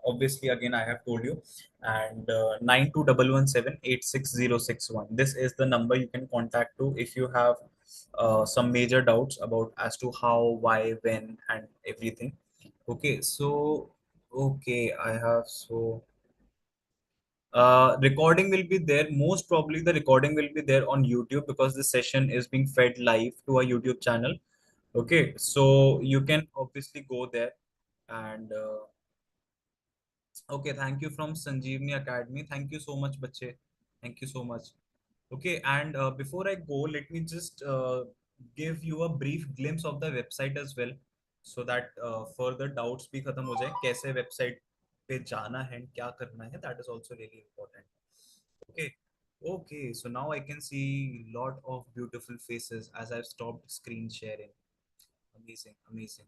Obviously, again, I have told you. And 9211786061. This is the number you can contact to if you have some major doubts about as to how, why, when, and everything. Okay, so okay, I have so recording will be there. Most probably the recording will be there on YouTube because the session is being fed live to a YouTube channel. Okay, so you can obviously go there and okay, thank you from Sanjeevni Academy. Thank you so much, bache. Thank you so much. Okay, and before I go, let me just give you a brief glimpse of the website as well, so that further doubts भी खत्म हो जाए कैसे website पे जाना है and क्या करना है. That is also really important. Okay, okay. So now I can see lot of beautiful faces as I've stopped screen sharing. Amazing, amazing.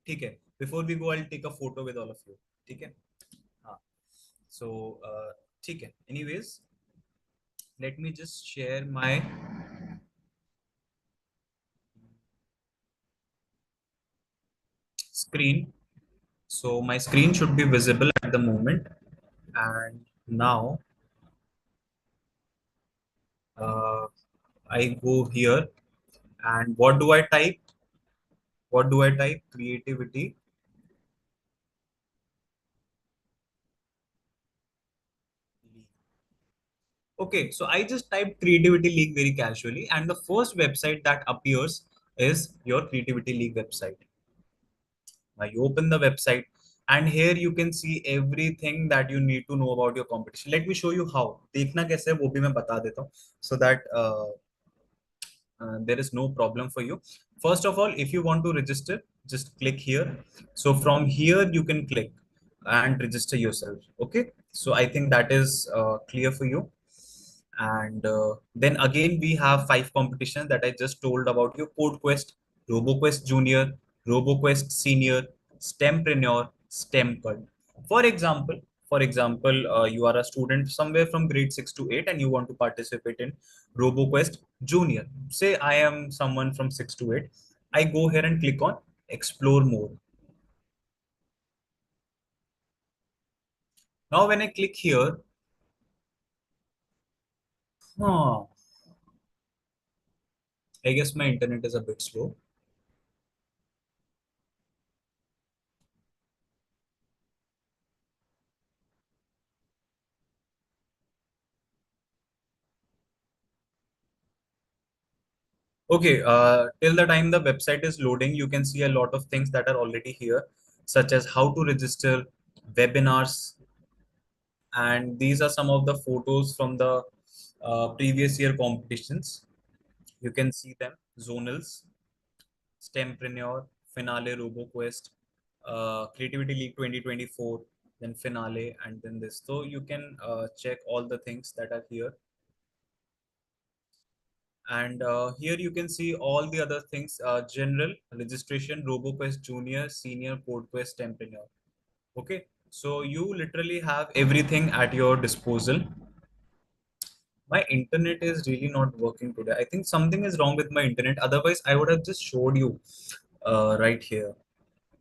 ठीक है. Before we go, I'll take a photo with all of you. ठीक है. हाँ. So ठीक है. Anyways, let me just share my screen. So my screen should be visible at the moment. And now uh, I go here and what do I type? What do I type? Creativity. Okay, so I just typed Creativity League very casually, and the first website that appears is your Creativity League website. Now you open the website, and here you can see everything that you need to know about your competition. Let me show you how. देखना कैसे है वो भी मैं बता देता हूँ, so that there is no problem for you. First of all, if you want to register, just click here. So from here you can click and register yourself. Okay, so I think that is clear for you. And then again we have 5 competitions that I just told about you: CodeQuest, RoboQuest Junior, RoboQuest Senior, STEMpreneur, STEMpert. For example, you are a student somewhere from grade 6 to 8 and you want to participate in RoboQuest Junior. Say I am someone from 6 to 8. I go here and click on Explore More. Now when I click here, I guess my internet is a bit slow. Okay, till the time the website is loading, you can see a lot of things that are already here, such as how to register, webinars, and these are some of the photos from the previous year competitions. You can see them: zonals, STEMpreneur, finale, RoboQuest, Creativity League 2024, then finale, and then this. So you can check all the things that are here. And here you can see all the other things: general registration, RoboQuest Junior, Senior, CodeQuest, Tempreneur. Okay, so you literally have everything at your disposal. My internet is really not working today. I think something is wrong with my internet. Otherwise, I would have just showed you right here.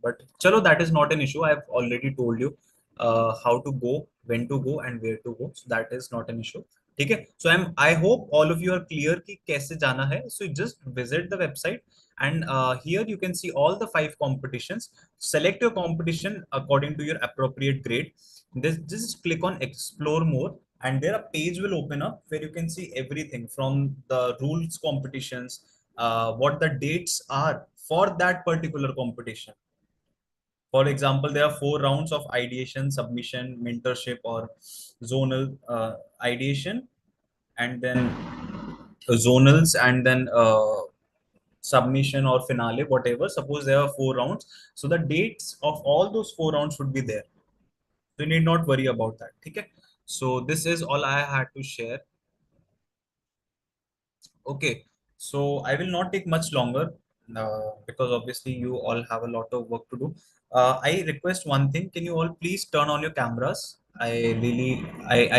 But chalo, that is not an issue. I've already told you how to go, when to go, and where to go. So that is not an issue. ठीक है. So I hope all of you are clear कि कैसे जाना है. So just visit the website and here you can see all the 5 competitions. Select your competition according to your appropriate grade. This just click on explore more and there a page will open up where you can see everything from the rules competitions, what the dates are for that particular competition. For example, there are 4 rounds of ideation, submission, mentorship, or zonal ideation, and then zonals, and then submission or finale, whatever. Suppose there are 4 rounds, so the dates of all those 4 rounds would be there. So you need not worry about that. Okay. So this is all I had to share. Okay, so I will not take much longer because obviously you all have a lot of work to do. I request one thing. Can you all please turn on your cameras? I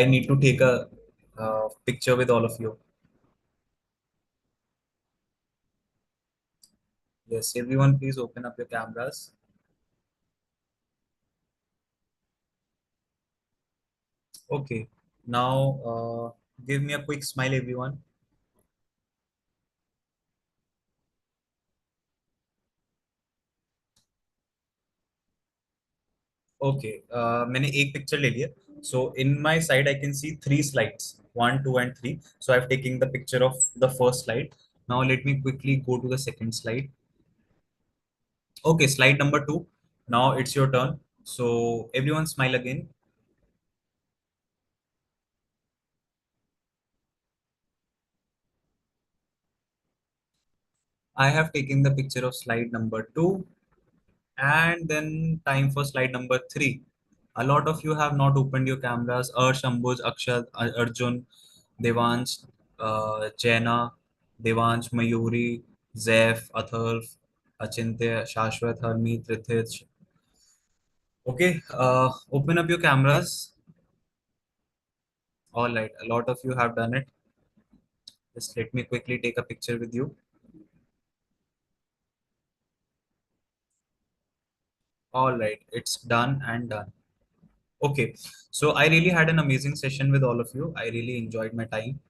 need to take a picture with all of you. Yes, everyone, please open up your cameras. Okay, now give me a quick smile, everyone. Okay मैंने एक picture ले लिया. So in my side I can see 3 slides, 1, 2 and 3. So I've taken the picture of the first slide. Now let me quickly go to the second slide. Okay, slide number 2. Now it's your turn. So everyone smile again. I have taken the picture of slide number 2, and then time for slide number 3. A lot of you have not opened your cameras. Arsh, Ambuj, Akshat, Arjun, Devansh, Jaina, Devansh, Mayuri, Zef, Atharv, Achintya, Shashwat, Harmeet, Rithich. Okay, open up your cameras. All right, a lot of you have done it. Just let me quickly take a picture with you. All right, it's done and done. Okay, so I really had an amazing session with all of you. I really enjoyed my time.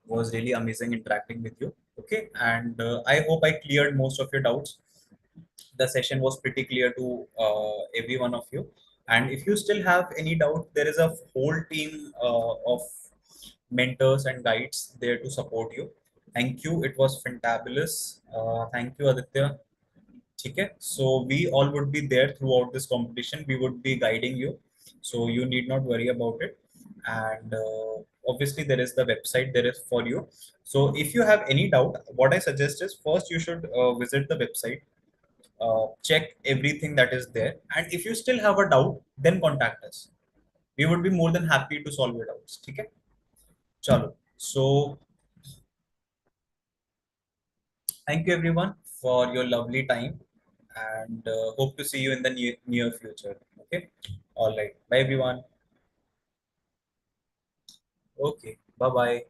Was really amazing interacting with you. Okay, and I hope I cleared most of your doubts. The session was pretty clear to every one of you. And if you still have any doubt, there is a whole team of mentors and guides there to support you. Thank you. It was fantabulous. Thank you, Aditya. Okay, so we all would be there throughout this competition. We would be guiding you, so you need not worry about it. And obviously, there is the website there is for you. So if you have any doubt, what I suggest is first you should visit the website, check everything that is there, and if you still have a doubt, then contact us. We would be more than happy to solve your doubts. Okay, chalo. So thank you everyone for your lovely time, and hope to see you in the near future. Okay. All right. Bye everyone. Okay. Bye bye.